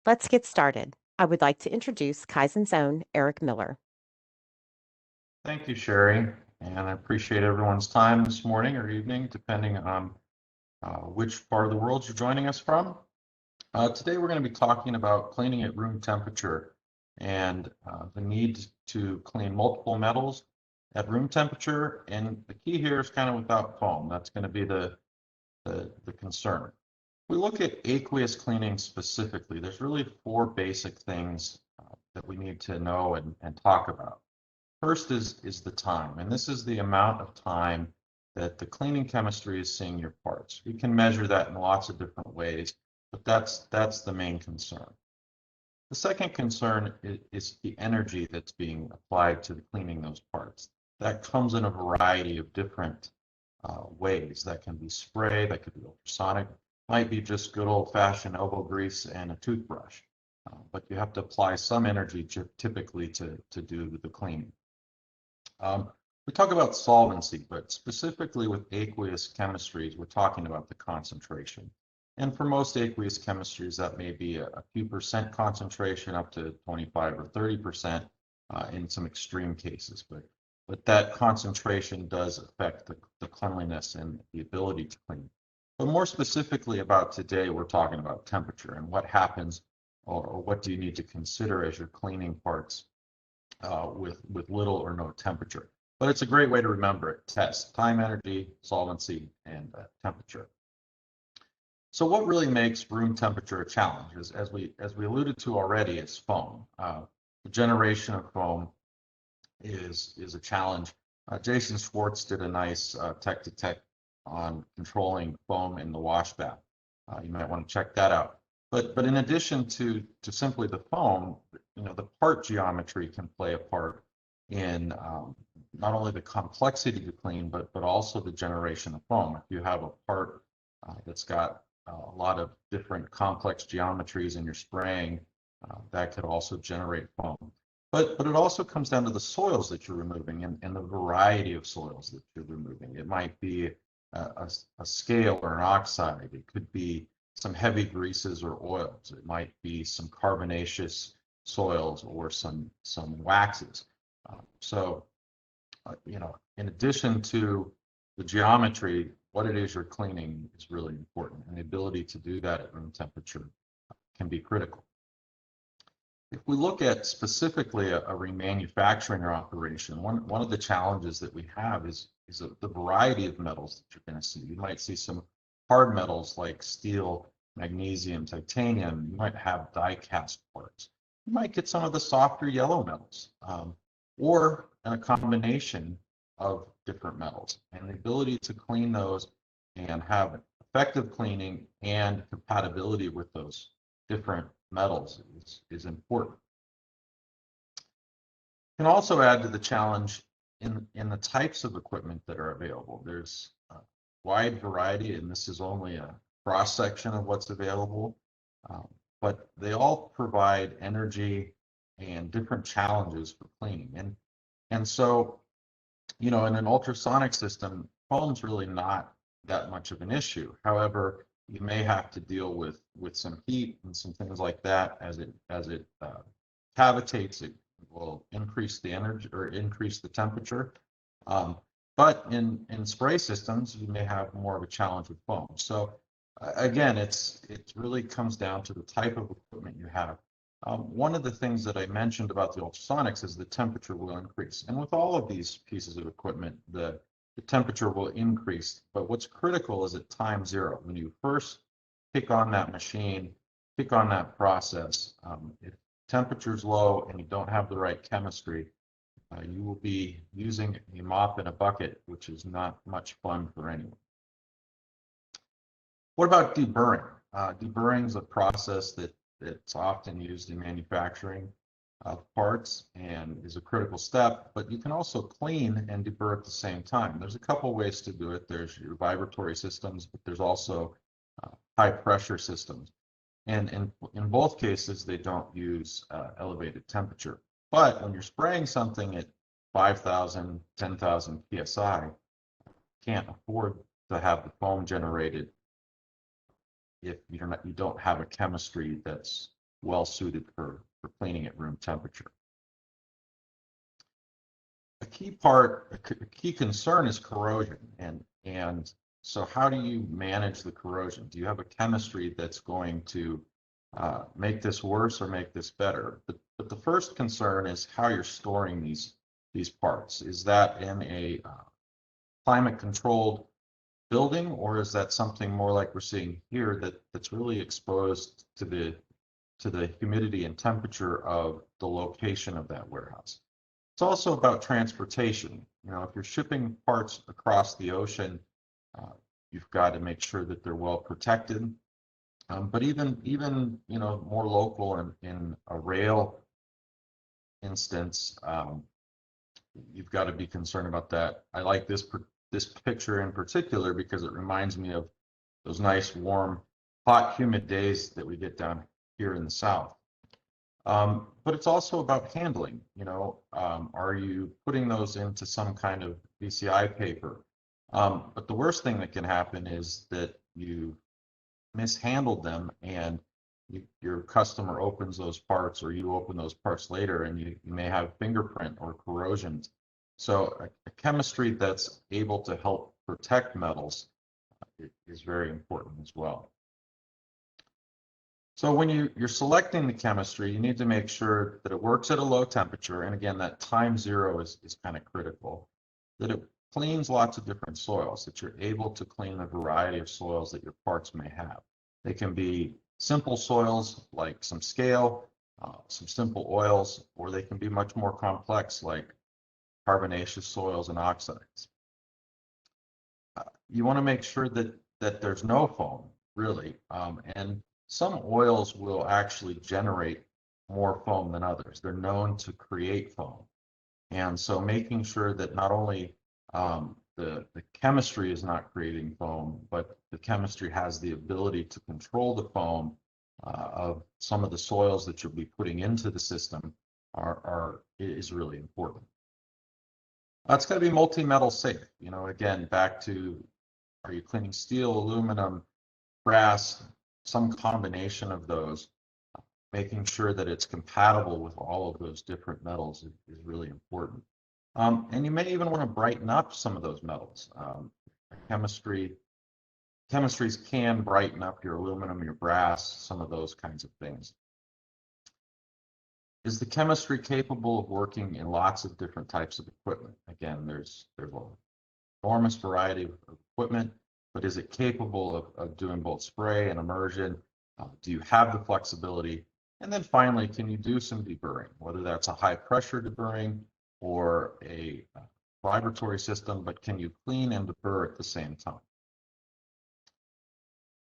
Let's get started. I would like to introduce KYZEN's own Erik Miller. Thank you, Sherry, and I appreciate everyone's time this morning or evening, depending on which part of the world you're joining us from. Today we're going to be talking about cleaning at room temperature and the need to clean multiple metals at room temperature. And the key here is kind of without foam. That's going to be the concern. We look at aqueous cleaning specifically. There's really four basic things that we need to know and talk about. First is the time, and this is the amount of time that the cleaning chemistry is seeing your parts. We can measure that in lots of different ways, but that's the main concern. The second concern is the energy that's being applied to cleaning those parts. That comes in a variety of different ways. That can be spray, that could be ultrasonic, might be just good old-fashioned elbow grease and a toothbrush, but you have to apply some energy typically to do the cleaning. We talk about solvency, but specifically with aqueous chemistries, we're talking about the concentration. And for most aqueous chemistries, that may be a few percent concentration up to 25 or 30% in some extreme cases. But that concentration does affect the cleanliness and the ability to clean. But more specifically about today, we're talking about temperature and what happens or what do you need to consider as you're cleaning parts with little or no temperature. But it's a great way to remember it. Test time, energy, solvency, and temperature. So what really makes room temperature a challenge is, as we alluded to already, is foam. The generation of foam is a challenge. Jason Schwartz did a nice tech-to-tech on controlling foam in the wash bath. You might want to check that out. But in addition to simply the foam, the part geometry can play a part in not only the complexity to clean, but also the generation of foam. If you have a part that's got a lot of different complex geometries in your spraying, that could also generate foam. But it also comes down to the soils that you're removing and the variety of soils that you're removing. It might be a scale or an oxide. It could be some heavy greases or oils. It might be some carbonaceous soils or some waxes. In addition to the geometry, what it is you're cleaning is really important, and the ability to do that at room temperature can be critical. If we look at specifically a remanufacturing operation, one of the challenges that we have is the variety of metals that you're going to see. You might see some hard metals like steel, magnesium, titanium. You might have die-cast parts. You might get some of the softer yellow metals, or a combination of different metals. And the ability to clean those and have effective cleaning and compatibility with those different metals is important. Can also add to the challenge in the types of equipment that are available. There's a wide variety, and this is only a cross-section of what's available, but they all provide energy and different challenges for cleaning. And so, in an ultrasonic system, foam's really not that much of an issue. However, you may have to deal with some heat and some things like that as it cavitates. It will increase the energy or increase the temperature. But in spray systems, you may have more of a challenge with foam. So again, it really comes down to the type of equipment you have. One of the things that I mentioned about the ultrasonics is the temperature will increase. And with all of these pieces of equipment, the temperature will increase. But what's critical is at time zero. When you first pick on that machine, pick on that process, if temperature is low and you don't have the right chemistry, you will be using a mop and a bucket, which is not much fun for anyone. What about deburring? Deburring is a process that's often used in manufacturing parts and is a critical step, but you can also clean and deburr at the same time. There's a couple ways to do it. There's your vibratory systems, but there's also high pressure systems. And in both cases, they don't use elevated temperature. But when you're spraying something at 5,000, 10,000 psi, you can't afford to have the foam generated if you don't have a chemistry that's well suited for cleaning at room temperature. A key concern is corrosion, and so how do you manage the corrosion? Do you have a chemistry that's going to make this worse or make this better? But the first concern is how you're storing these parts. Is that in a climate controlled building, or is that something more like we're seeing here that's really exposed to the humidity and temperature of the location of that warehouse? It's also about transportation. You know, if you're shipping parts across the ocean, you've got to make sure that they're well protected. But even you know, more local in a rail instance, you've got to be concerned about that. I like this picture in particular because it reminds me of those nice, warm, hot, humid days that we get down here in the South. But it's also about handling. You know, are you putting those into some kind of VCI paper? But the worst thing that can happen is that you mishandled them and your customer opens those parts, or you open those parts later, and you may have fingerprint or corrosion. So a chemistry that's able to help protect metals is very important as well. So when you're selecting the chemistry, you need to make sure that it works at a low temperature. And again, that time zero is kind of critical. That it cleans lots of different soils, that you're able to clean a variety of soils that your parts may have. They can be simple soils like some scale, some simple oils, or they can be much more complex like carbonaceous soils and oxides. You want to make sure that there's no foam, really, and some oils will actually generate more foam than others. They're known to create foam. And so making sure that not only the chemistry is not creating foam, but the chemistry has the ability to control the foam of some of the soils that you'll be putting into the system is really important. It's got to be multi-metal safe. You know, again, back to, are you cleaning steel, aluminum, brass, some combination of those? Making sure that it's compatible with all of those different metals is really important. And you may even want to brighten up some of those metals. Chemistries can brighten up your aluminum, your brass, some of those kinds of things. Is the chemistry capable of working in lots of different types of equipment? Again, there's an enormous variety of equipment, but is it capable of doing both spray and immersion? Do you have the flexibility? And then finally, can you do some deburring, whether that's a high pressure deburring or a vibratory system, but can you clean and deburr at the same time?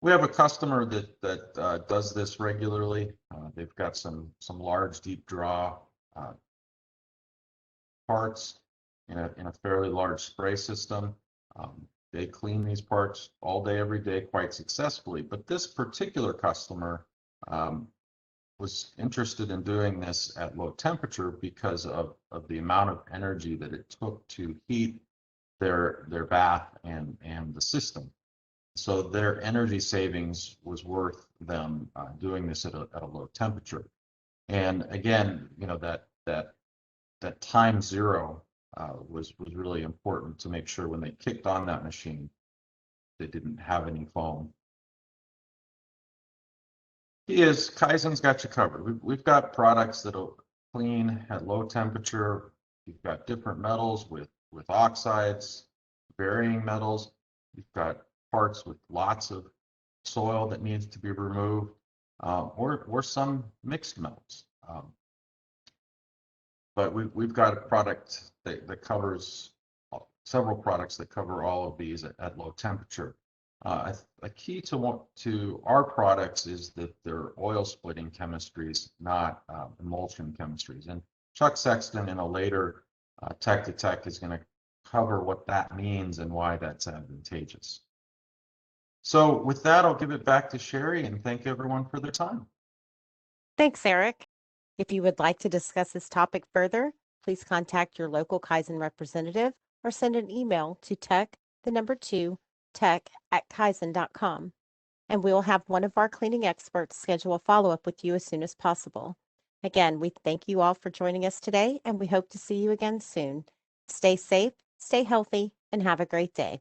We have a customer that does this regularly. They've got some large deep draw parts in a fairly large spray system. They clean these parts all day, every day, quite successfully. But this particular customer was interested in doing this at low temperature because of the amount of energy that it took to heat their bath and the system. So their energy savings was worth them doing this at a low temperature. And again, you know, that time zero was really important to make sure when they kicked on that machine, they didn't have any foam. KYZEN's got you covered. We've got products that'll clean at low temperature. You've got different metals with oxides, varying metals. You've got parts with lots of soil that needs to be removed, or some mixed metals. But we've got a product that covers several products that cover all of these at low temperature. A key to our products is that they're oil splitting chemistries, not emulsion chemistries. And Chuck Sexton in a later Tech to Tech is going to cover what that means and why that's advantageous. So with that, I'll give it back to Sherry and thank everyone for their time. Thanks, Erik. If you would like to discuss this topic further, please contact your local KYZEN representative or send an email to tech@KYZEN.com. and we will have one of our cleaning experts schedule a follow-up with you as soon as possible. Again, we thank you all for joining us today, and we hope to see you again soon. Stay safe, stay healthy, and have a great day.